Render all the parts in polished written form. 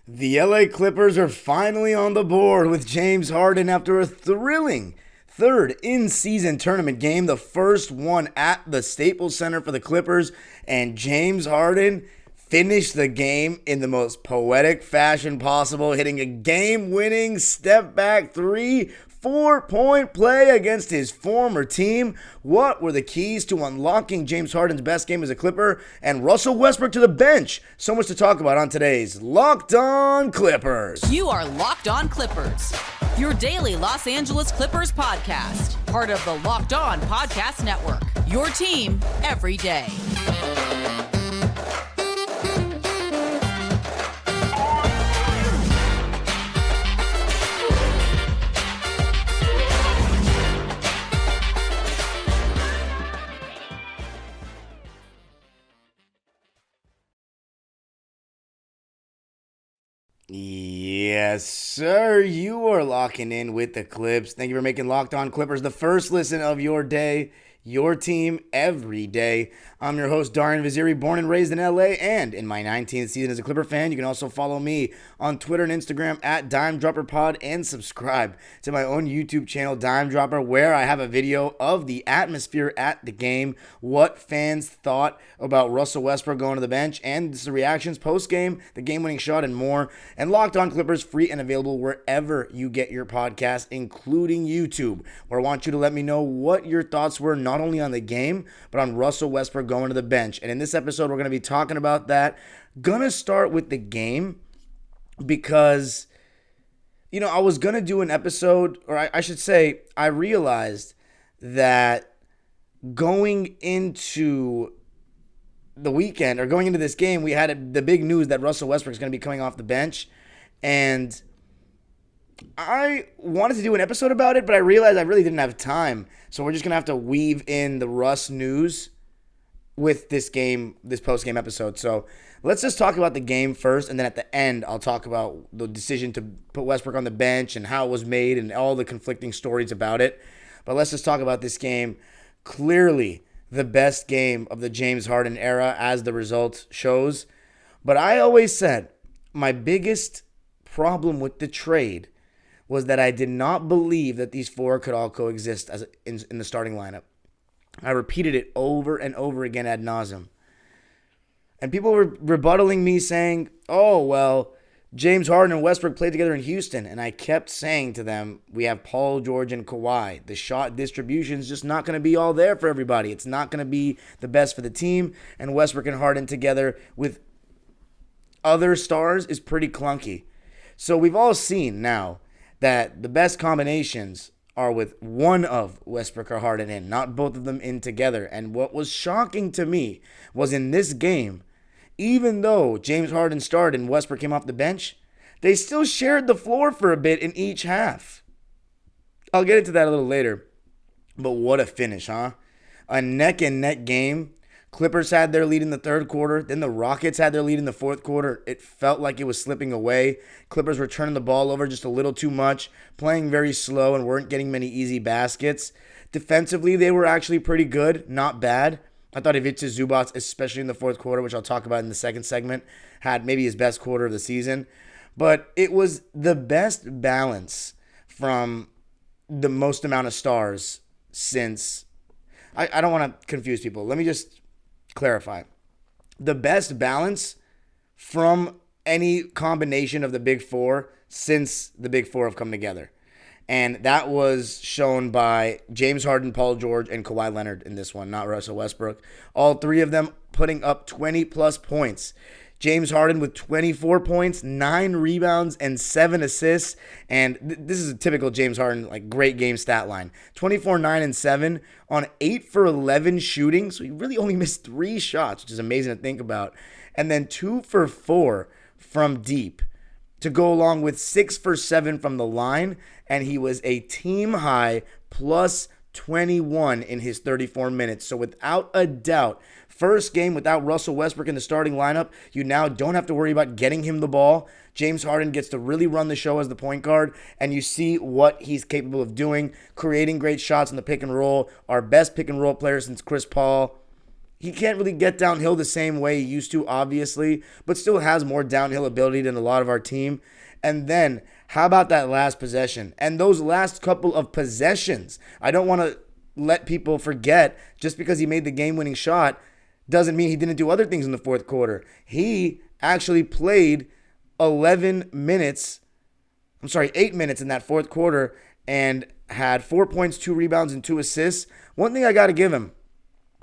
The LA Clippers are finally on the board with James Harden after a thrilling third in-season tournament game, the first one at the Staples Center for the Clippers, and James Harden finished the game in the most poetic fashion possible, hitting a game-winning step-back 4-point play against his former team. What were the keys to unlocking James Harden's best game as a Clipper and Russell Westbrook to the bench? So much to talk about on today's Locked On Clippers. You are Locked On Clippers, your daily Los Angeles Clippers podcast, part of the Locked On Podcast Network, your team every day. Yes, sir. You are locking in with the Clips. Thank you for making Locked On Clippers the first listen of your day, your team every day. I'm your host, Darian Vaziri, born and raised in LA, and in my 19th season as a Clipper fan. You can also follow me on Twitter and Instagram at DimeDropperPod and subscribe to my own YouTube channel, Dime Dropper, where I have a video of the atmosphere at the game, what fans thought about Russell Westbrook going to the bench, and the reactions post-game, the game-winning shot, and more. And Locked On Clippers, free and available wherever you get your podcasts, including YouTube, where I want you to let me know what your thoughts were, not only on the game, but on Russell Westbrook going to the bench. And in this episode, we're going to be talking about that. Gonna start with the game because, I was going to do an episode, or I should say, I realized that going into the weekend, or going into this game, we had the big news that Russell Westbrook is going to be coming off the bench. And I wanted to do an episode about it, but I realized I really didn't have time. So we're just going to have to weave in the Russ news with this post-game episode. So let's just talk about the game first, and then at the end, I'll talk about the decision to put Westbrook on the bench and how it was made and all the conflicting stories about it. But let's just talk about this game. Clearly the best game of the James Harden era, as the result shows. But I always said my biggest problem with the trade was that I did not believe that these four could all coexist in the starting lineup. I repeated it over and over again ad nauseum. And people were rebuttaling me saying, oh, well, James Harden and Westbrook played together in Houston. And I kept saying to them, we have Paul George and Kawhi. The shot distribution is just not going to be all there for everybody. It's not going to be the best for the team. And Westbrook and Harden together with other stars is pretty clunky. So we've all seen now that the best combinations are with one of Westbrook or Harden in, not both of them in together. And what was shocking to me was in this game, even though James Harden started and Westbrook came off the bench, they still shared the floor for a bit in each half. I'll get into that a little later. But what a finish, huh? A neck-and-neck game. Clippers had their lead in the third quarter. Then the Rockets had their lead in the fourth quarter. It felt like it was slipping away. Clippers were turning the ball over just a little too much, playing very slow and weren't getting many easy baskets. Defensively, they were actually pretty good, not bad. I thought Ivica Zubac, especially in the fourth quarter, which I'll talk about in the second segment, had maybe his best quarter of the season. But it was the best balance from the most amount of stars since... I don't want to confuse people. Let me just clarify. The best balance from any combination of the big four since the big four have come together. And that was shown by James Harden, Paul George, and Kawhi Leonard in this one, not Russell Westbrook. All three of them putting up 20-plus points. James Harden with 24 points, 9 rebounds, and 7 assists. And this is a typical James Harden, great game stat line. 24, 9, and 7 on 8 for 11 shooting. So he really only missed 3 shots, which is amazing to think about. And then 2 for 4 from deep to go along with 6 for 7 from the line. And he was a team high plus 21 in his 34 minutes. So without a doubt, first game without Russell Westbrook in the starting lineup, you now don't have to worry about getting him the ball. James Harden gets to really run the show as the point guard, and you see what he's capable of doing, creating great shots in the pick and roll, our best pick and roll player since Chris Paul. He can't really get downhill the same way he used to, obviously, but still has more downhill ability than a lot of our team. And then, how about that last possession? And those last couple of possessions, I don't want to let people forget, just because he made the game-winning shot doesn't mean he didn't do other things in the fourth quarter. He actually played 8 minutes in that fourth quarter and had 4 points, 2 rebounds, and 2 assists. One thing I got to give him,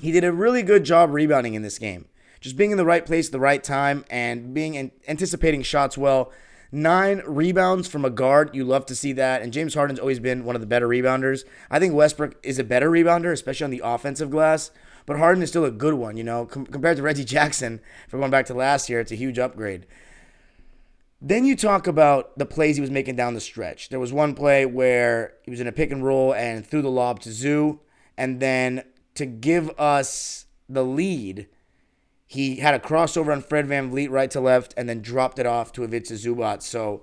he did a really good job rebounding in this game. Just being in the right place at the right time and anticipating shots well. 9 rebounds from a guard. You love to see that. And James Harden's always been one of the better rebounders. I think Westbrook is a better rebounder, especially on the offensive glass. But Harden is still a good one, compared to Reggie Jackson. If we're going back to last year, it's a huge upgrade. Then you talk about the plays he was making down the stretch. There was one play where he was in a pick and roll and threw the lob to Zoo. And then to give us the lead, he had a crossover on Fred VanVleet right to left and then dropped it off to Ivica Zubac. So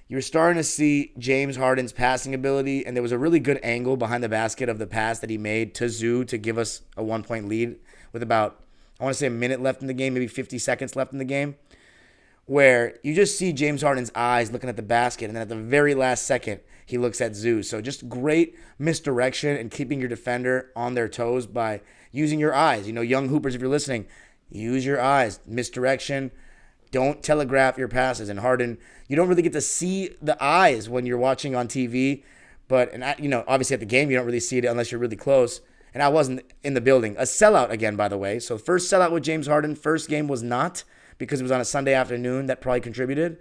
you're starting to see James Harden's passing ability, and there was a really good angle behind the basket of the pass that he made to Zoo to give us a 1-point lead with about, I want to say, a minute left in the game, maybe 50 seconds left in the game, where you just see James Harden's eyes looking at the basket, and then at the very last second, he looks at Zoo. So just great misdirection and keeping your defender on their toes by using your eyes. Young hoopers, if you're listening, use your eyes. Misdirection. Don't telegraph your passes. And Harden, you don't really get to see the eyes when you're watching on TV. But, obviously at the game, you don't really see it unless you're really close. And I wasn't in the building. A sellout again, by the way. So first sellout with James Harden. First game was not, because it was on a Sunday afternoon. That probably contributed.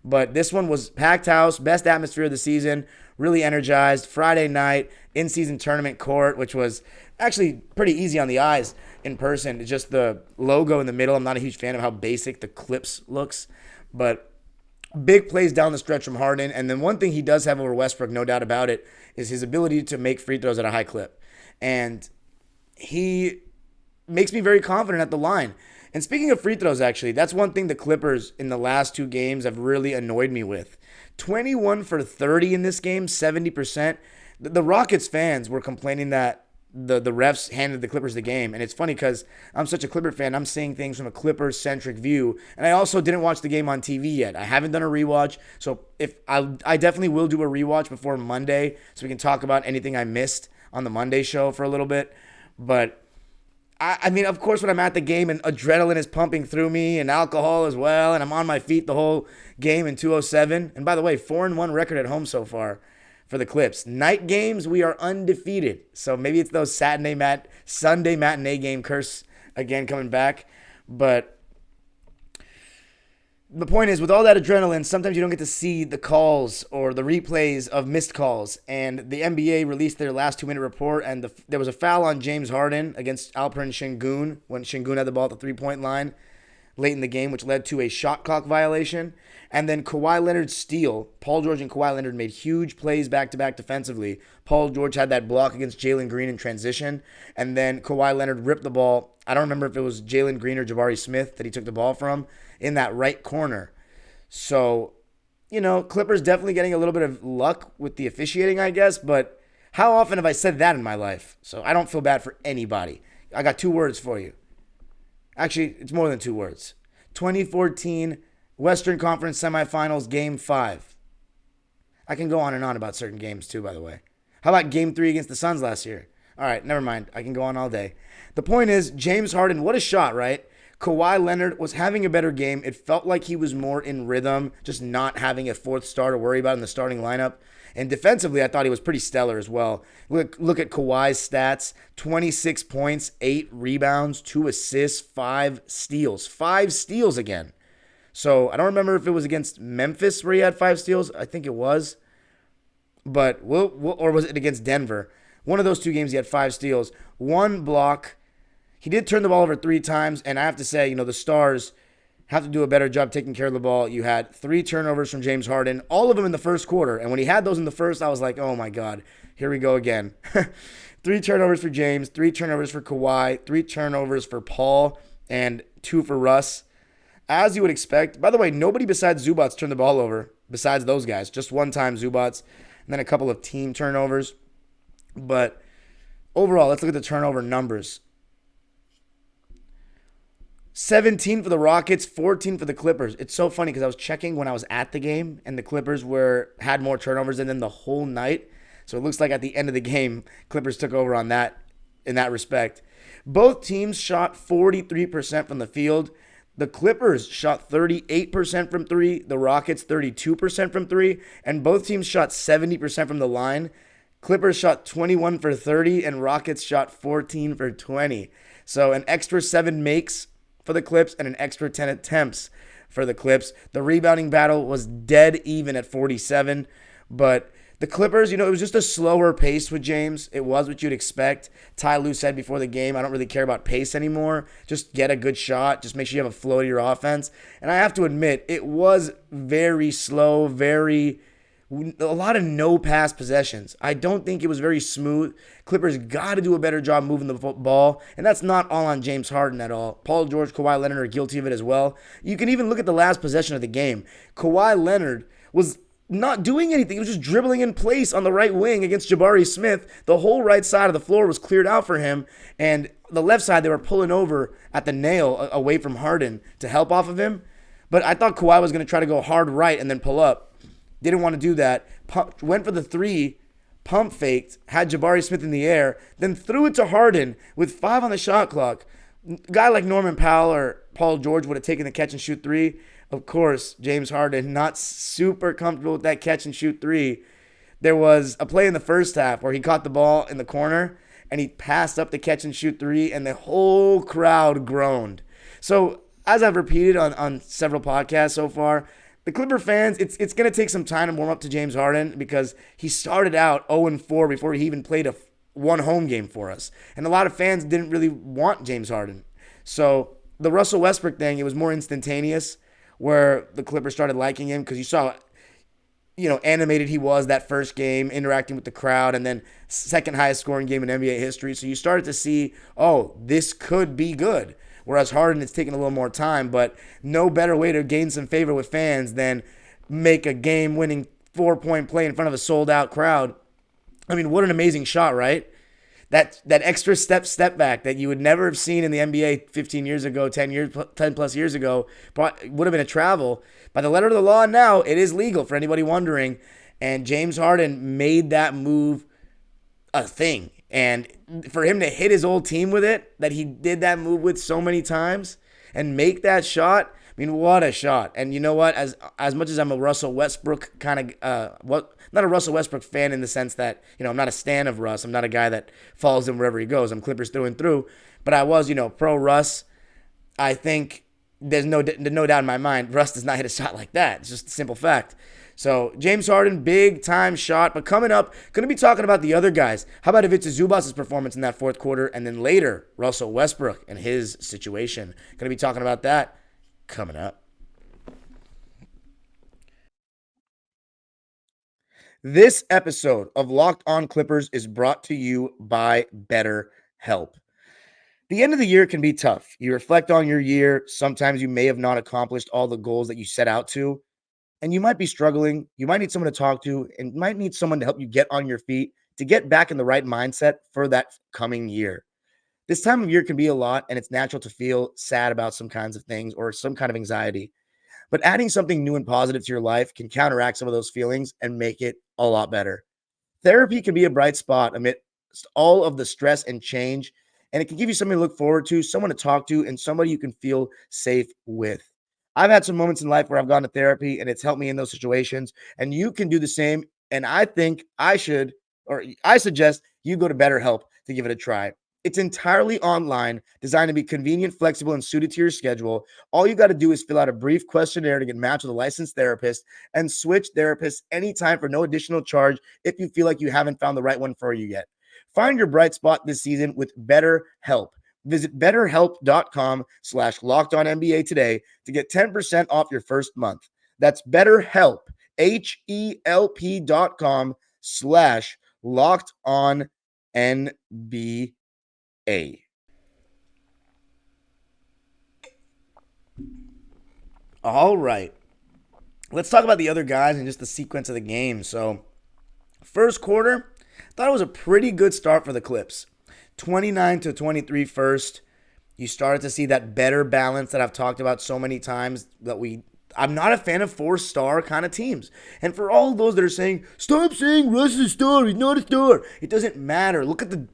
But this one was packed house, best atmosphere of the season, really energized. Friday night, in-season tournament court, which was actually pretty easy on the eyes in person. It's just the logo in the middle. I'm not a huge fan of how basic the Clips looks. But big plays down the stretch from Harden. And then one thing he does have over Westbrook, no doubt about it, is his ability to make free throws at a high clip. And he makes me very confident at the line. And speaking of free throws, actually, that's one thing the Clippers in the last 2 games have really annoyed me with. 21 for 30 in this game, 70%. The Rockets fans were complaining that the refs handed the Clippers the game. And it's funny because I'm such a Clipper fan. I'm seeing things from a Clippers-centric view. And I also didn't watch the game on TV yet. I haven't done a rewatch. So if I definitely will do a rewatch before Monday so we can talk about anything I missed on the Monday show for a little bit. But I mean, of course, when I'm at the game and adrenaline is pumping through me and alcohol as well, and I'm on my feet the whole game in 207. And by the way, 4-1 record at home so far for the Clips. Night games, we are undefeated. So maybe it's those Sunday matinee game curse again coming back. But the point is, with all that adrenaline, sometimes you don't get to see the calls or the replays of missed calls. And the NBA released their last 2-minute report, and there was a foul on James Harden against Alperen Şengün when Şengün had the ball at the 3-point line late in the game, which led to a shot clock violation. And then Kawhi Leonard's steal. Paul George and Kawhi Leonard made huge plays back-to-back defensively. Paul George had that block against Jalen Green in transition. And then Kawhi Leonard ripped the ball. I don't remember if it was Jalen Green or Jabari Smith that he took the ball from in that right corner. So, Clippers definitely getting a little bit of luck with the officiating, I guess. But how often have I said that in my life? So I don't feel bad for anybody. I got 2 words for you. Actually, it's more than 2 words. 2014 Western Conference Semifinals, Game 5. I can go on and on about certain games too, by the way. How about Game 3 against the Suns last year? All right, never mind. I can go on all day. The point is, James Harden, what a shot, right? Kawhi Leonard was having a better game. It felt like he was more in rhythm, just not having a 4th star to worry about in the starting lineup. And defensively, I thought he was pretty stellar as well. Look at Kawhi's stats. 26 points, 8 rebounds, 2 assists, 5 steals. 5 steals again. So I don't remember if it was against Memphis where he had 5 steals. I think it was. But, or was it against Denver? One of those 2 games he had 5 steals. 1 block. He did turn the ball over 3 times. And I have to say, the Stars have to do a better job taking care of the ball. You had 3 turnovers from James Harden, all of them in the first quarter. And when he had those in the first, I was like, oh my God, here we go again. 3 turnovers for James, 3 turnovers for Kawhi, 3 turnovers for Paul, and 2 for Russ. As you would expect. By the way, nobody besides Zubac turned the ball over, besides those guys. Just one time Zubac, and then a couple of team turnovers. But overall, let's look at the turnover numbers. 17 for the Rockets, 14 for the Clippers. It's so funny because I was checking when I was at the game, and the Clippers had more turnovers than them the whole night. So it looks like at the end of the game, Clippers took over on that in that respect. Both teams shot 43% from the field. The Clippers shot 38% from three, the Rockets 32% from three, and both teams shot 70% from the line. Clippers shot 21 for 30, and Rockets shot 14 for 20. So an extra 7 makes for the Clips and an extra 10 attempts for the Clips. The rebounding battle was dead even at 47, but the Clippers, it was just a slower pace with James. It was what you'd expect. Ty Lue said before the game, I don't really care about pace anymore. Just get a good shot. Just make sure you have a flow to your offense. And I have to admit, it was very slow, a lot of no-pass possessions. I don't think it was very smooth. Clippers got to do a better job moving the ball, and that's not all on James Harden at all. Paul George, Kawhi Leonard are guilty of it as well. You can even look at the last possession of the game. Kawhi Leonard was not doing anything. He was just dribbling in place on the right wing against Jabari Smith. The whole right side of the floor was cleared out for him, and the left side they were pulling over at the nail away from Harden to help off of him. But I thought Kawhi was going to try to go hard right and then pull up. Didn't want to do that. Went for the three, pump faked, had Jabari Smith in the air, then threw it to Harden with 5 on the shot clock. A guy like Norman Powell or Paul George would have taken the catch and shoot three. Of course, James Harden not super comfortable with that catch and shoot three. There was a play in the first half where he caught the ball in the corner and he passed up the catch and shoot three, and the whole crowd groaned. So as I've repeated on several podcasts so far, the Clipper fans, it's going to take some time to warm up to James Harden because he started out 0-4 before he even played one home game for us. And a lot of fans didn't really want James Harden. So the Russell Westbrook thing, it was more instantaneous where the Clippers started liking him because you saw, animated he was that first game, interacting with the crowd, and then second highest scoring game in NBA history. So you started to see, this could be good. Whereas Harden, it's taking a little more time, but no better way to gain some favor with fans than make a game-winning 4-point play in front of a sold-out crowd. I mean, what an amazing shot, right? That extra step back that you would never have seen in the NBA 15 years ago, 10 plus years ago, would have been a travel. By the letter of the law now, it is legal for anybody wondering, and James Harden made that move a thing. And for him to hit his old team with it, that he did that move with so many times, and make that shot, I mean, what a shot. And you know what? As much as I'm a Russell Westbrook kind of, not a Russell Westbrook fan in the sense that, I'm not a stan of Russ. I'm not a guy that follows him wherever he goes. I'm Clippers through and through. But I was, pro Russ. I think there's no doubt in my mind, Russ does not hit a shot like that. It's just a simple fact. So James Harden, big time shot. But coming up, going to be talking about the other guys. How about Ivica Zubac's performance in that fourth quarter, and then later Russell Westbrook and his situation. Going to be talking about that coming up. This episode of Locked On Clippers is brought to you by BetterHelp. The end of the year can be tough. You reflect on your year. Sometimes you may have not accomplished all the goals that you set out to. And you might be struggling. You might need someone to talk to, and you might need someone to help you get on your feet to get back in the right mindset for that coming year. This time of year can be a lot, and it's natural to feel sad about some kinds of things or some kind of anxiety. But adding something new and positive to your life can counteract some of those feelings and make it a lot better. Therapy can be a bright spot amidst all of the stress and change, and it can give you something to look forward to, someone to talk to, and somebody you can feel safe with. I've had some moments in life where I've gone to therapy and it's helped me in those situations, and you can do the same. And I think I suggest you go to BetterHelp to give it a try. It's entirely online, designed to be convenient, flexible, and suited to your schedule. All you got to do is fill out a brief questionnaire to get matched with a licensed therapist and switch therapists anytime for no additional charge if you feel like you haven't found the right one for you yet. Find your bright spot this season with BetterHelp. Visit BetterHelp.com/LockedOnNBA today to get 10% off your first month. That's BetterHelp, HELP.com/LockedOnNBA. All right. Let's talk about the other guys and just the sequence of the game. So, first quarter, I thought it was a pretty good start for the Clips. 29-23 first. You started to see that better balance that I've talked about so many times I'm not a fan of 4-star kind of teams. And for all those that are saying, stop saying Russ is a star, he's not a star. It doesn't matter. Look at the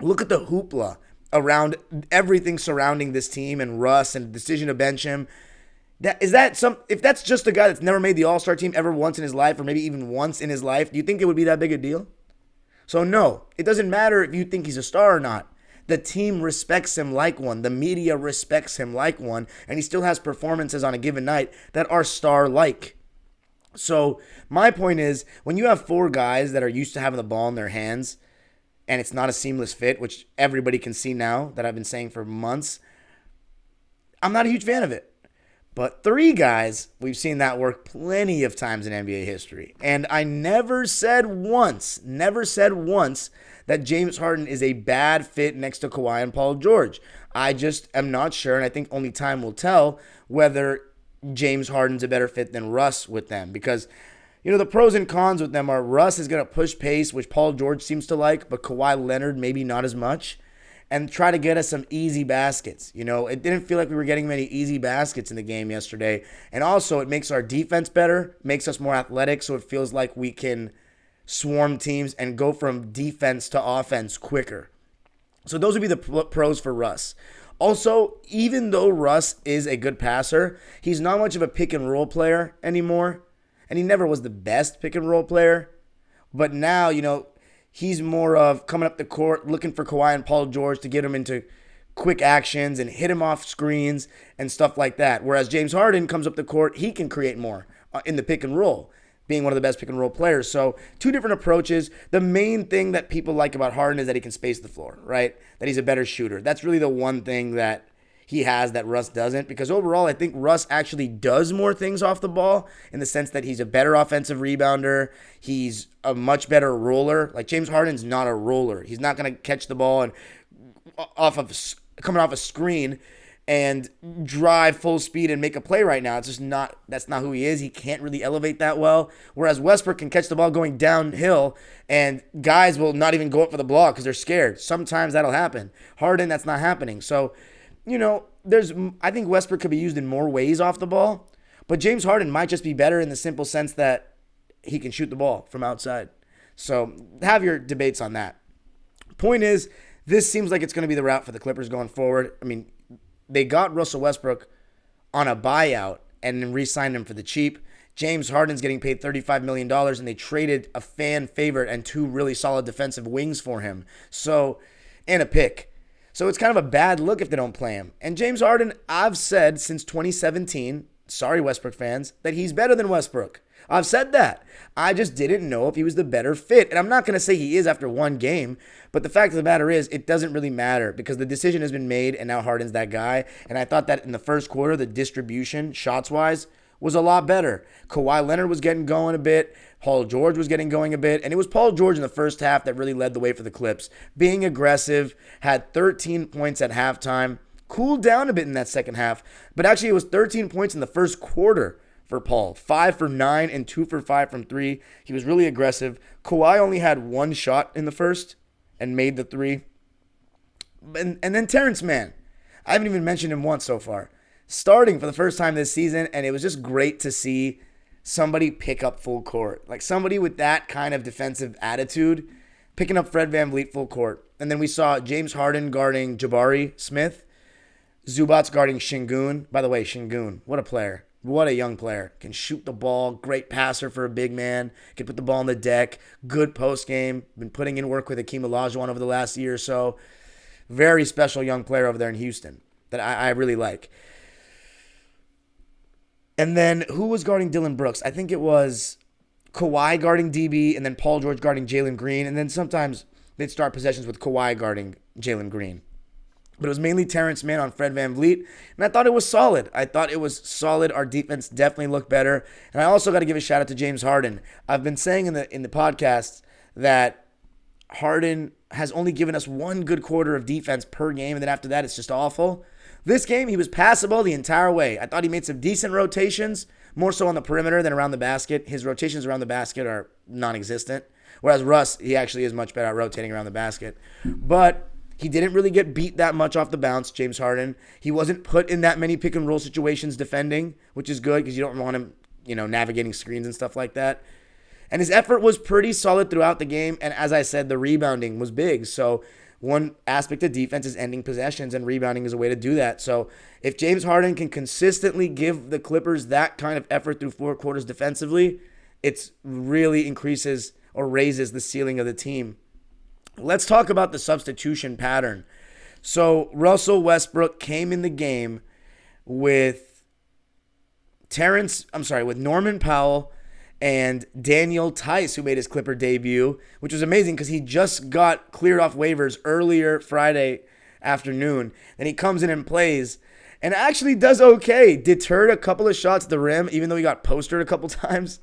hoopla around everything surrounding this team and Russ and the decision to bench him. If that's just a guy that's never made the All-Star team ever once in his life, or maybe even once in his life, do you think it would be that big a deal? So no, it doesn't matter if you think he's a star or not. The team respects him like one. The media respects him like one. And he still has performances on a given night that are star-like. So my point is, when you have 4 guys that are used to having the ball in their hands, and it's not a seamless fit, which everybody can see now that I've been saying for months, I'm not a huge fan of it. But 3 guys, we've seen that work plenty of times in NBA history. And I never said once that James Harden is a bad fit next to Kawhi and Paul George. I just am not sure, and I think only time will tell whether James Harden's a better fit than Russ with them. Because, the pros and cons with them are Russ is going to push pace, which Paul George seems to like, but Kawhi Leonard maybe not as much, and try to get us some easy baskets. It didn't feel like we were getting many easy baskets in the game yesterday. And also, it makes our defense better, makes us more athletic, so it feels like we can swarm teams and go from defense to offense quicker. So those would be the pros for Russ. Also, even though Russ is a good passer, he's not much of a pick and roll player anymore. And he never was the best pick and roll player. But now, he's more of coming up the court, looking for Kawhi and Paul George to get him into quick actions and hit him off screens and stuff like that. Whereas James Harden comes up the court, he can create more in the pick and roll, being one of the best pick and roll players. So 2 different approaches. The main thing that people like about Harden is that he can space the floor, right? That he's a better shooter. That's really the one thing that he has that Russ doesn't, because overall I think Russ actually does more things off the ball in the sense that he's a better offensive rebounder. He's a much better roller. Like James Harden's not a roller. He's not going to catch the ball and coming off a screen and drive full speed and make a play right now. That's not who he is. He can't really elevate that well. Whereas Westbrook can catch the ball going downhill, and guys will not even go up for the block because they're scared. Sometimes that'll happen. Harden, that's not happening. So, I think Westbrook could be used in more ways off the ball, but James Harden might just be better in the simple sense that he can shoot the ball from outside. So have your debates on that. Point is, this seems like it's going to be the route for the Clippers going forward. I mean, they got Russell Westbrook on a buyout and then re-signed him for the cheap. James Harden's getting paid $35 million, and they traded a fan favorite and 2 really solid defensive wings for him. And a pick. So it's kind of a bad look if they don't play him. And James Harden, I've said since 2017, sorry Westbrook fans, that he's better than Westbrook. I've said that. I just didn't know if he was the better fit. And I'm not going to say he is after 1 game, but the fact of the matter is it doesn't really matter because the decision has been made and now Harden's that guy. And I thought that in the first quarter, the distribution, shots-wise, was a lot better. Kawhi Leonard was getting going a bit. Paul George was getting going a bit. And it was Paul George in the first half that really led the way for the Clips. Being aggressive, had 13 points at halftime, cooled down a bit in that second half. But actually it was 13 points in the first quarter for Paul. 5 for 9 and 2 for 5 from 3. He was really aggressive. Kawhi only had 1 shot in the first and made the 3. And then Terrence Mann. I haven't even mentioned him once so far. Starting for the first time this season, and it was just great to see somebody pick up full court. Like somebody with that kind of defensive attitude picking up Fred VanVleet full court. And then we saw James Harden guarding Jabari Smith. Zubats guarding Şengün. By the way, Şengün, what a player. What a young player. Can shoot the ball. Great passer for a big man. Can put the ball on the deck. Good post game. Been putting in work with Hakeem Olajuwon over the last year or so. Very special young player over there in Houston that I really like. And then who was guarding Dylan Brooks? I think it was Kawhi guarding DB and then Paul George guarding Jalen Green. And then sometimes they'd start possessions with Kawhi guarding Jalen Green. But it was mainly Terrence Mann on Fred VanVleet. And I thought it was solid. Our defense definitely looked better. And I also got to give a shout out to James Harden. I've been saying in the podcast that Harden has only given us 1 good quarter of defense per game. And then after that, it's just awful. This game, he was passable the entire way. I thought he made some decent rotations, more so on the perimeter than around the basket. His rotations around the basket are non-existent. Whereas Russ, he actually is much better at rotating around the basket. But He didn't really get beat that much off the bounce, James Harden. He wasn't put in that many pick and roll situations defending, which is good because you don't want him, navigating screens and stuff like that. And his effort was pretty solid throughout the game. And as I said, the rebounding was big. So one aspect of defense is ending possessions, and rebounding is a way to do that. So if James Harden can consistently give the Clippers that kind of effort through 4 quarters defensively, it really increases or raises the ceiling of the team. Let's talk about the substitution pattern. So Russell Westbrook came in the game with Norman Powell and Daniel Tice, who made his Clipper debut, which was amazing because he just got cleared off waivers earlier Friday afternoon. Then he comes in and plays and actually does okay. Deterred a couple of shots at the rim, even though he got postered a couple times.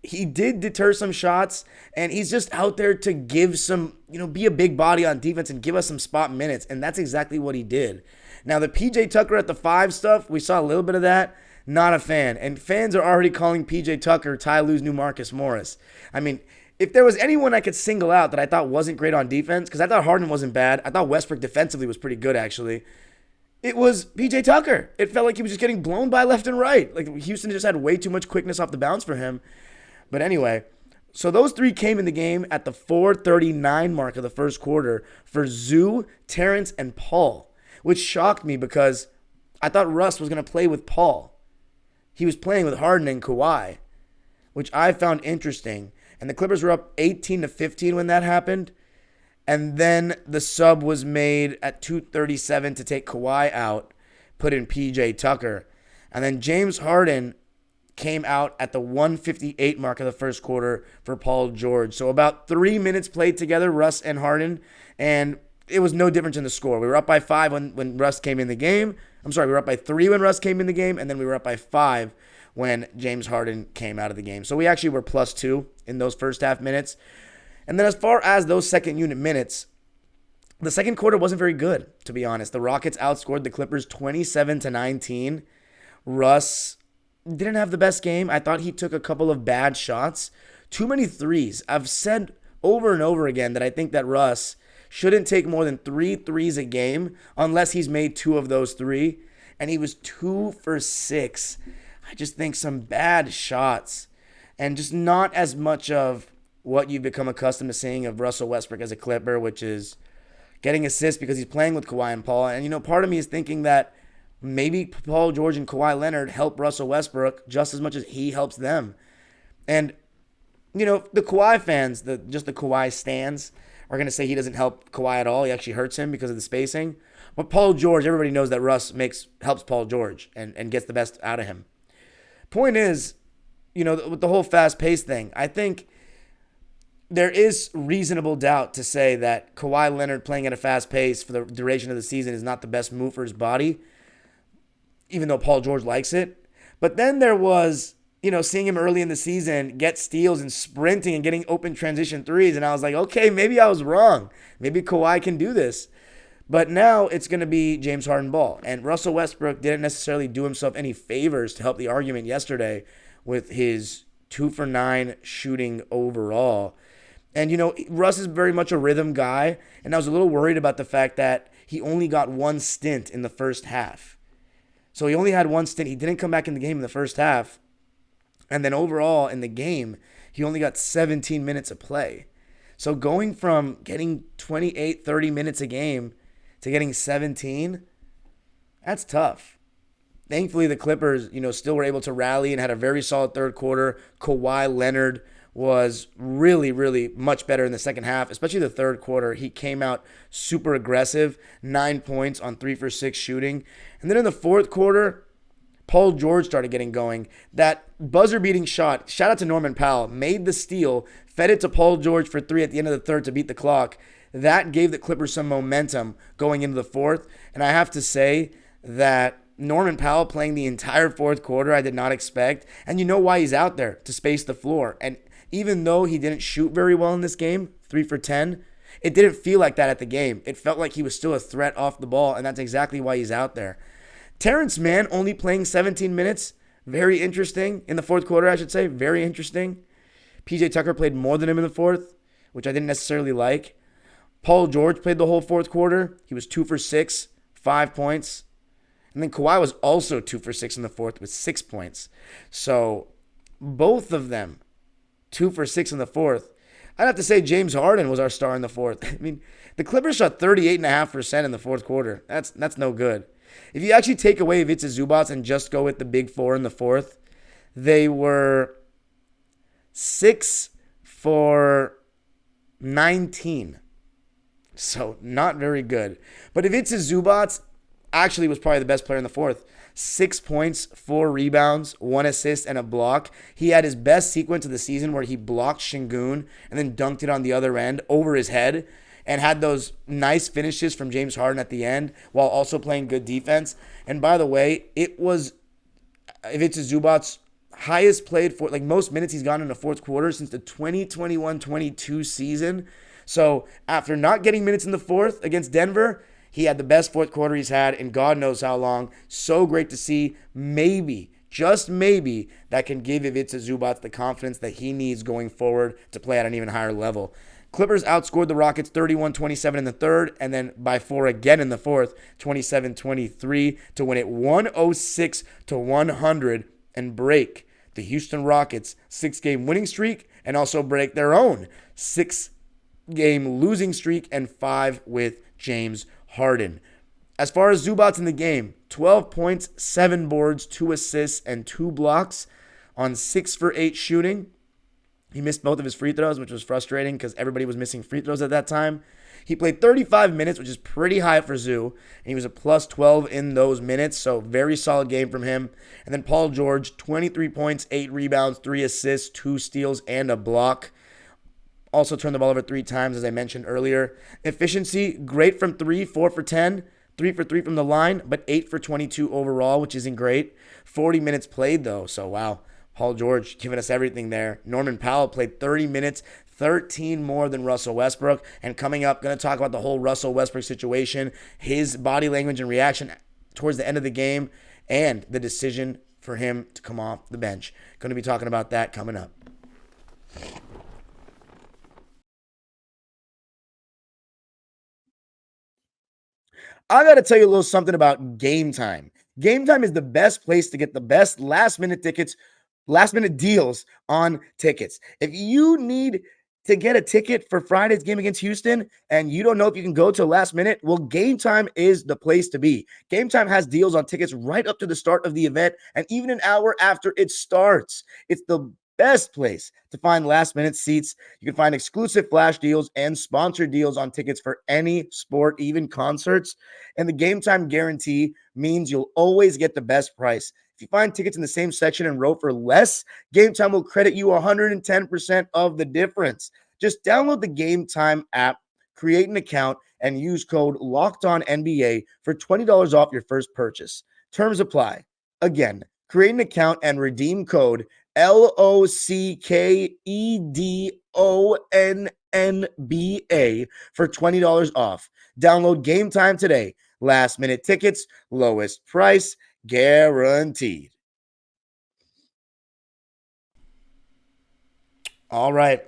He did deter some shots, and he's just out there to give some, be a big body on defense and give us some spot minutes, and that's exactly what he did. Now, the PJ Tucker at the 5 stuff, we saw a little bit of that. Not a fan, and fans are already calling PJ Tucker Ty Lue's new Marcus Morris. I mean, if there was anyone I could single out that I thought wasn't great on defense, because I thought Harden wasn't bad, I thought Westbrook defensively was pretty good, actually, it was PJ Tucker. It felt like he was just getting blown by left and right. Like, Houston just had way too much quickness off the bounce for him. But anyway, so those 3 came in the game at the 4:39 mark of the first quarter for Zoo, Terrence, and Paul, which shocked me because I thought Russ was going to play with Paul. He was playing with Harden and Kawhi, which I found interesting. And the Clippers were up 18-15 when that happened. And then the sub was made at 2:37 to take Kawhi out, put in PJ Tucker. And then James Harden came out at the 1:58 mark of the first quarter for Paul George. So about 3 minutes played together, Russ and Harden, and it was no difference in the score. We were up by 5 when Russ came in the game. We were up by 3 when Russ came in the game, and then we were up by 5 when James Harden came out of the game. So we actually were +2 in those first half minutes. And then as far as those second unit minutes, the second quarter wasn't very good, to be honest. The Rockets outscored the Clippers 27-19. Russ didn't have the best game. I thought he took a couple of bad shots. Too many threes. I've said over and over again that I think that Russ shouldn't take more than 3 threes a game unless he's made 2 of those 3. And he was 2 for 6. I just think some bad shots. And just not as much of what you've become accustomed to seeing of Russell Westbrook as a Clipper, which is getting assists because he's playing with Kawhi and Paul. And, part of me is thinking that maybe Paul George and Kawhi Leonard help Russell Westbrook just as much as he helps them. And, the Kawhi fans, the Kawhi stans, are going to say he doesn't help Kawhi at all. He actually hurts him because of the spacing. But Paul George, everybody knows that Russ helps Paul George and gets the best out of him. Point is, with the whole fast-paced thing, I think there is reasonable doubt to say that Kawhi Leonard playing at a fast pace for the duration of the season is not the best move for his body, even though Paul George likes it. But then there was, seeing him early in the season get steals and sprinting and getting open transition threes. And I was like, okay, maybe I was wrong. Maybe Kawhi can do this. But now it's going to be James Harden ball. And Russell Westbrook didn't necessarily do himself any favors to help the argument yesterday with his 2 for 9 shooting overall. And, Russ is very much a rhythm guy. And I was a little worried about the fact that he only got 1 stint in the first half. So he only had 1 stint. He didn't come back in the game in the first half. And then overall in the game, he only got 17 minutes of play. So going from getting 28, 30 minutes a game to getting 17, that's tough. Thankfully, the Clippers, still were able to rally and had a very solid third quarter. Kawhi Leonard was really, really much better in the second half, especially the third quarter. He came out super aggressive, 9 points on 3 for 6 shooting. And then in the fourth quarter, Paul George started getting going. That buzzer-beating shot, shout out to Norman Powell, made the steal, fed it to Paul George for 3 at the end of the third to beat the clock. That gave the Clippers some momentum going into the fourth. And I have to say that Norman Powell playing the entire fourth quarter, I did not expect. And you know why he's out there, to space the floor. And even though he didn't shoot very well in this game, 3 for 10, it didn't feel like that at the game. It felt like he was still a threat off the ball, and that's exactly why he's out there. Terrence Mann only playing 17 minutes, very interesting. In the fourth quarter, I should say, very interesting. PJ Tucker played more than him in the fourth, which I didn't necessarily like. Paul George played the whole fourth quarter. He was 2 for 6, 5 points. And then Kawhi was also 2 for 6 in the fourth with 6 points. So both of them, 2 for 6 in the fourth. I'd have to say James Harden was our star in the fourth. I mean, the Clippers shot 38.5% in the fourth quarter. That's no good. If you actually take away Ivica Zubac and just go with the big four in the fourth, they were 6 for 19. So not very good. But Ivica Zubac actually was probably the best player in the fourth. 6 points, 4 rebounds, 1 assist, and a block. He had his best sequence of the season where he blocked Şengün and then dunked it on the other end over his head and had those nice finishes from James Harden at the end while also playing good defense. And by the way, it was Ivica Zubac's highest played for, like most minutes he's gotten in the fourth quarter since the 2021-22 season. So after not getting minutes in the fourth against Denver, he had the best fourth quarter he's had in God knows how long. So great to see. Maybe, just maybe, that can give Ivica Zubac the confidence that he needs going forward to play at an even higher level. Clippers outscored the Rockets 31-27 in the third, and then by 4 again in the fourth, 27-23 to win it 106-100 and break the Houston Rockets' 6-game winning streak and also break their own 6-game losing streak and 5 with James Harden. As far as Zubac in the game, 12 points, 7 boards, 2 assists, and 2 blocks on 6 for 8 shooting. He missed both of his free throws, which was frustrating because everybody was missing free throws at that time. He played 35 minutes, which is pretty high for Zoo, and he was a plus 12 in those minutes, so very solid game from him. And then Paul George, 23 points, 8 rebounds, 3 assists, 2 steals, and a block. Also turned the ball over 3 times, as I mentioned earlier. Efficiency, great from 3, 4 for 10, 3 for 3 from the line, but 8 for 22 overall, which isn't great. 40 minutes played, though, so wow. Paul George giving us everything there. Norman Powell played 30 minutes, 13 more than Russell Westbrook. And coming up, going to talk about the whole Russell Westbrook situation, his body language and reaction towards the end of the game, and the decision for him to come off the bench. Going to be talking about that coming up. I got to tell you a little something about Game Time. Game Time is the best place to get the best last-minute deals on tickets. If you need to get a ticket for Friday's game against Houston and you don't know if you can go to last minute, well, Game Time is the place to be. Game Time has deals on tickets right up to the start of the event and even an hour after it starts. It's the best place to find last minute seats. You can find exclusive flash deals and sponsored deals on tickets for any sport, even concerts. And the Game Time guarantee means you'll always get the best price. If you find tickets in the same section and row for less, Game Time will credit you 110% of the difference. Just download the Game Time app, create an account, and use code LOCKEDONNBA for $20 off your first purchase. Terms apply. Again, create an account and redeem code LOCKEDONNBA for $20 off. Download Game Time today. Last minute tickets, lowest price, guaranteed. All right.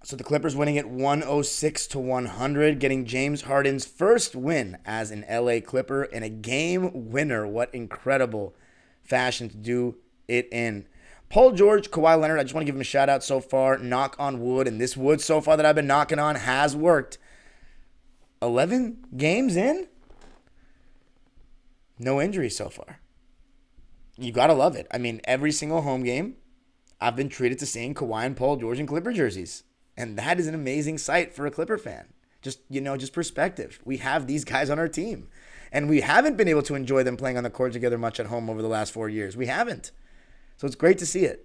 So the Clippers winning at 106-100, getting James Harden's first win as an LA Clipper in a game winner. What incredible fashion to do it in. Paul George, Kawhi Leonard, I just want to give him a shout out so far. Knock on wood. And this wood so far that I've been knocking on has worked. 11 games in? No injuries so far. You got to love it. I mean, every single home game, I've been treated to seeing Kawhi and Paul George in Clipper jerseys. And that is an amazing sight for a Clipper fan. Just perspective. We have these guys on our team. And we haven't been able to enjoy them playing on the court together much at home over the last 4 years. We haven't. So it's great to see it.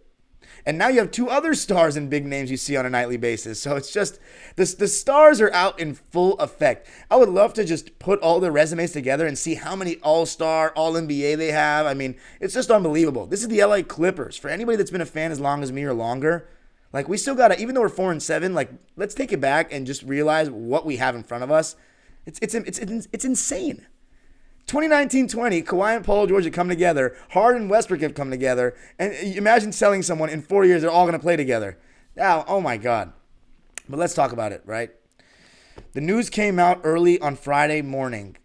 And now you have 2 other stars and big names you see on a nightly basis. So it's just, the stars are out in full effect. I would love to just put all their resumes together and see how many all-star, all-NBA they have. I mean, it's just unbelievable. This is the LA Clippers. For anybody that's been a fan as long as me or longer, like we still got to, even though we're 4-7, like let's take it back and just realize what we have in front of us. It's insane. 2019-20, Kawhi and Paul George have come together. Harden and Westbrook have come together. And imagine selling someone in 4 years, they're all going to play together. Now, oh my God. But let's talk about it, right? The news came out early on Friday morning,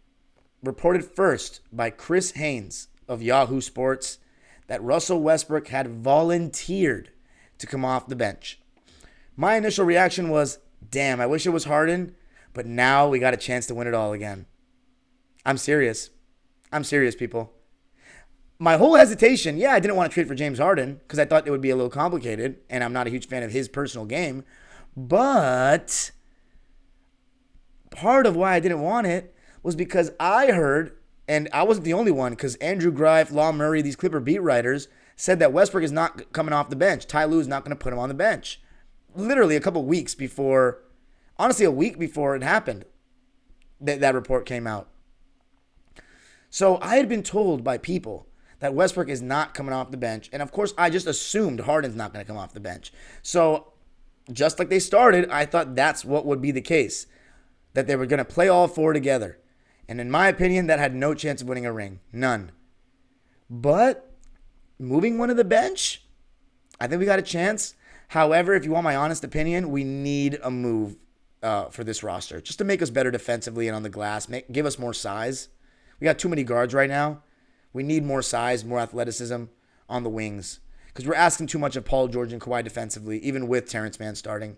reported first by Chris Haynes of Yahoo Sports, that Russell Westbrook had volunteered to come off the bench. My initial reaction was, damn, I wish it was Harden, but now we got a chance to win it all again. I'm serious. I'm serious, people. My whole hesitation, I didn't want to trade for James Harden because I thought it would be a little complicated, and I'm not a huge fan of his personal game. But part of why I didn't want it was because I heard, and I wasn't the only one, because Andrew Greif, Law Murray, these Clipper beat writers said that Westbrook is not coming off the bench. Ty Lue is not going to put him on the bench. Literally a couple weeks before, honestly a week before it happened, that report came out. So I had been told by people that Westbrook is not coming off the bench. And of course, I just assumed Harden's not going to come off the bench. So just like they started, I thought that's what would be the case, that they were going to play all four together. And in my opinion, that had no chance of winning a ring. None. But moving one to the bench, I think we got a chance. However, if you want my honest opinion, we need a move for this roster just to make us better defensively and on the glass, give us more size. We got too many guards right now. We need more size, more athleticism on the wings because we're asking too much of Paul George and Kawhi defensively, even with Terrence Mann starting.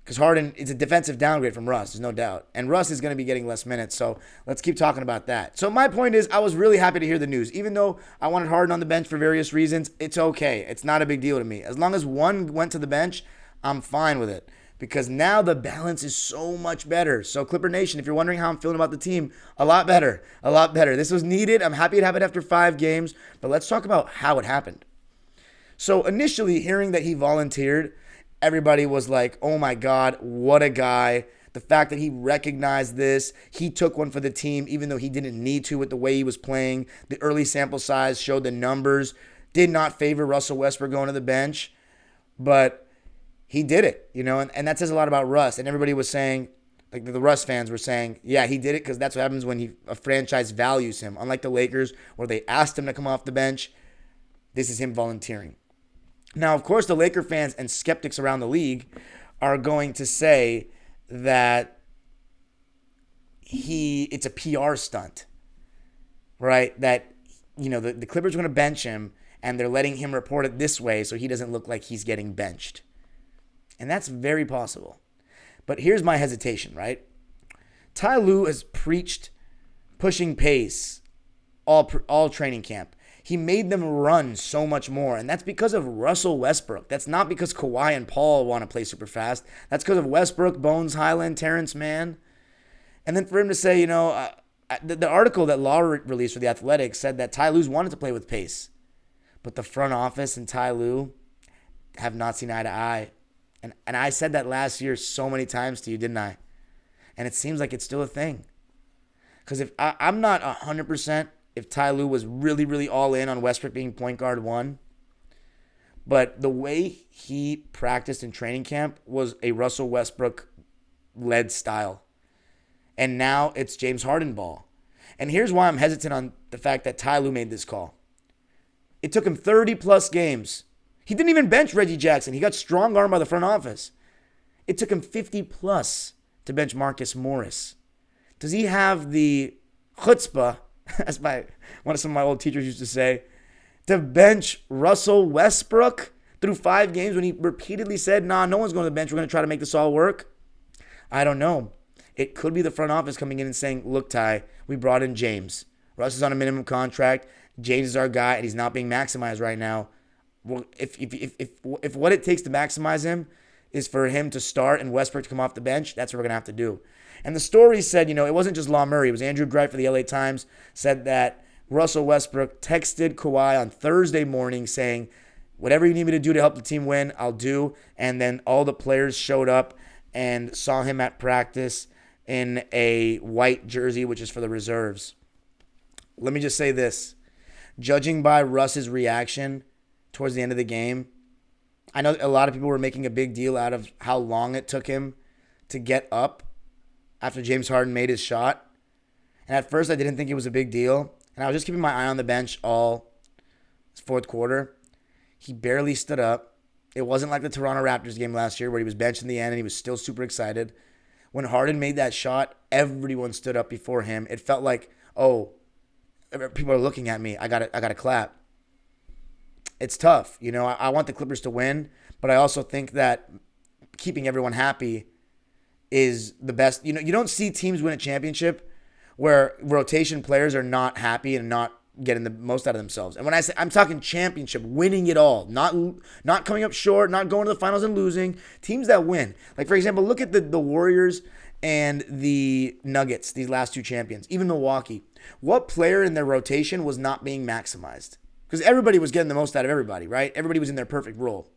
Because Harden, it's a defensive downgrade from Russ, there's no doubt. And Russ is going to be getting less minutes, so let's keep talking about that. So my point is, I was really happy to hear the news. Even though I wanted Harden on the bench for various reasons, it's okay. It's not a big deal to me. As long as one went to the bench, I'm fine with it. Because now the balance is so much better. So Clipper Nation, if you're wondering how I'm feeling about the team, a lot better. A lot better. This was needed. I'm happy it happened after 5 games. But let's talk about how it happened. So initially, hearing that he volunteered, everybody was like, oh my God, what a guy. The fact that he recognized this, he took one for the team, even though he didn't need to with the way he was playing. The early sample size showed the numbers, did not favor Russell Westbrook going to the bench. But he did it, and that says a lot about Russ. And everybody was saying, like the Russ fans were saying, yeah, he did it because that's what happens when a franchise values him. Unlike the Lakers, where they asked him to come off the bench, this is him volunteering. Now, of course, the Laker fans and skeptics around the league are going to say that it's a PR stunt, right? That, the Clippers are going to bench him, and they're letting him report it this way so he doesn't look like he's getting benched. And that's very possible. But here's my hesitation, right? Ty Lue has preached pushing pace all training camp. He made them run so much more. And that's because of Russell Westbrook. That's not because Kawhi and Paul want to play super fast. That's because of Westbrook, Bones Highland, Terrence Mann. And then for him to say, the article that Law released for The Athletic said that Ty Lue's wanted to play with pace. But the front office and Ty Lue have not seen eye to eye. And I said that last year so many times to you, didn't I? And it seems like it's still a thing. Because if I'm not 100% if Ty Lue was really, really all in on Westbrook being point guard 1. But the way he practiced in training camp was a Russell Westbrook-led style. And now it's James Harden ball. And here's why I'm hesitant on the fact that Ty Lue made this call. It took him 30-plus games. He didn't even bench Reggie Jackson. He got strong-armed by the front office. It took him 50-plus to bench Marcus Morris. Does he have the chutzpah, as some of my old teachers used to say, to bench Russell Westbrook through 5 games when he repeatedly said, no one's going to the bench. We're going to try to make this all work? I don't know. It could be the front office coming in and saying, look, Ty, we brought in James. Russ is on a minimum contract. James is our guy, and he's not being maximized right now. Well, if what it takes to maximize him is for him to start and Westbrook to come off the bench, that's what we're going to have to do. And the story said, it wasn't just Law Murray. It was Andrew Greif for the LA Times said that Russell Westbrook texted Kawhi on Thursday morning saying, whatever you need me to do to help the team win, I'll do. And then all the players showed up and saw him at practice in a white jersey, which is for the reserves. Let me just say this. Judging by Russ's reaction towards the end of the game, I know a lot of people were making a big deal out of how long it took him to get up after James Harden made his shot. And at first I didn't think it was a big deal. And I was just keeping my eye on the bench all fourth quarter. He barely stood up. It wasn't like the Toronto Raptors game last year where he was benched in the end and he was still super excited. when Harden made that shot, everyone stood up before him. It felt like, oh, people are looking at me. I gotta clap. It's tough. I want the Clippers to win, but I also think that keeping everyone happy is the best. You don't see teams win a championship where rotation players are not happy and not getting the most out of themselves. And when I say, I'm talking championship, winning it all, not coming up short, not going to the finals and losing. Teams that win. Like, for example, look at the Warriors and the Nuggets, these last two champions, even Milwaukee. What player in their rotation was not being maximized? Because everybody was getting the most out of everybody, right? Everybody was in their perfect role.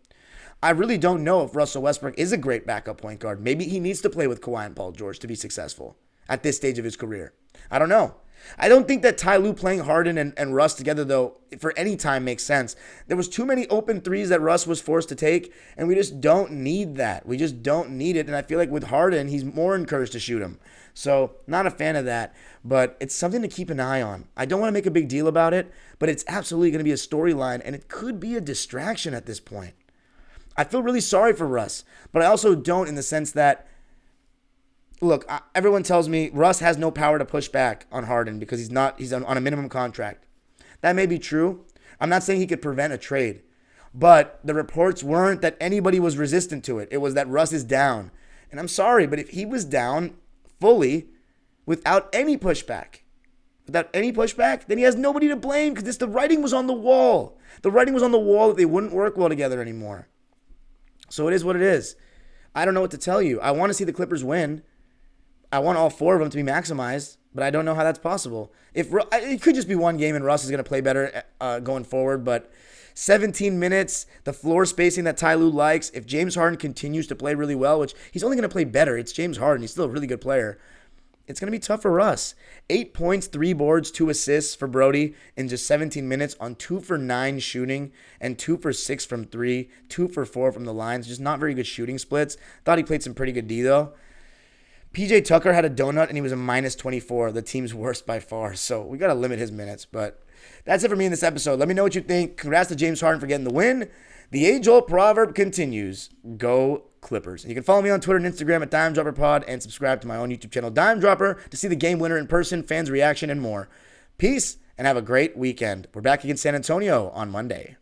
I really don't know if Russell Westbrook is a great backup point guard. Maybe he needs to play with Kawhi and Paul George to be successful at this stage of his career. I don't know. I don't think that Ty Lue playing Harden and Russ together, though, for any time makes sense. There was too many open threes that Russ was forced to take, and we just don't need that. We just don't need it, and I feel like with Harden, he's more encouraged to shoot him. So, not a fan of that, but it's something to keep an eye on. I don't want to make a big deal about it, but it's absolutely going to be a storyline, and it could be a distraction at this point. I feel really sorry for Russ, but I also don't in the sense that, look, everyone tells me Russ has no power to push back on Harden because he's on a minimum contract. That may be true. I'm not saying he could prevent a trade, but the reports weren't that anybody was resistant to it. It was that Russ is down. And I'm sorry, but if he was down fully without any pushback, then he has nobody to blame because the writing was on the wall. The writing was on the wall that they wouldn't work well together anymore. So it is what it is. I don't know what to tell you. I want to see the Clippers win. I want all four of them to be maximized, but I don't know how that's possible. It could just be one game and Russ is going to play better going forward, but 17 minutes, the floor spacing that Ty Lue likes, if James Harden continues to play really well, which he's only going to play better. It's James Harden. He's still a really good player. It's going to be tough for Russ. 8 points, 3 boards, 2 assists for Brody in just 17 minutes on 2 for 9 shooting and 2 for 6 from 3, 2 for 4 from the lines. Just not very good shooting splits. Thought he played some pretty good D, though. PJ Tucker had a donut, and he was a minus 24, the team's worst by far. So we got to limit his minutes. But that's it for me in this episode. Let me know what you think. Congrats to James Harden for getting the win. The age-old proverb continues. Go Clippers. And you can follow me on Twitter and Instagram at DimeDropperPod and subscribe to my own YouTube channel, Dime Dropper, to see the game winner in person, fans' reaction, and more. Peace, and have a great weekend. We're back against San Antonio on Monday.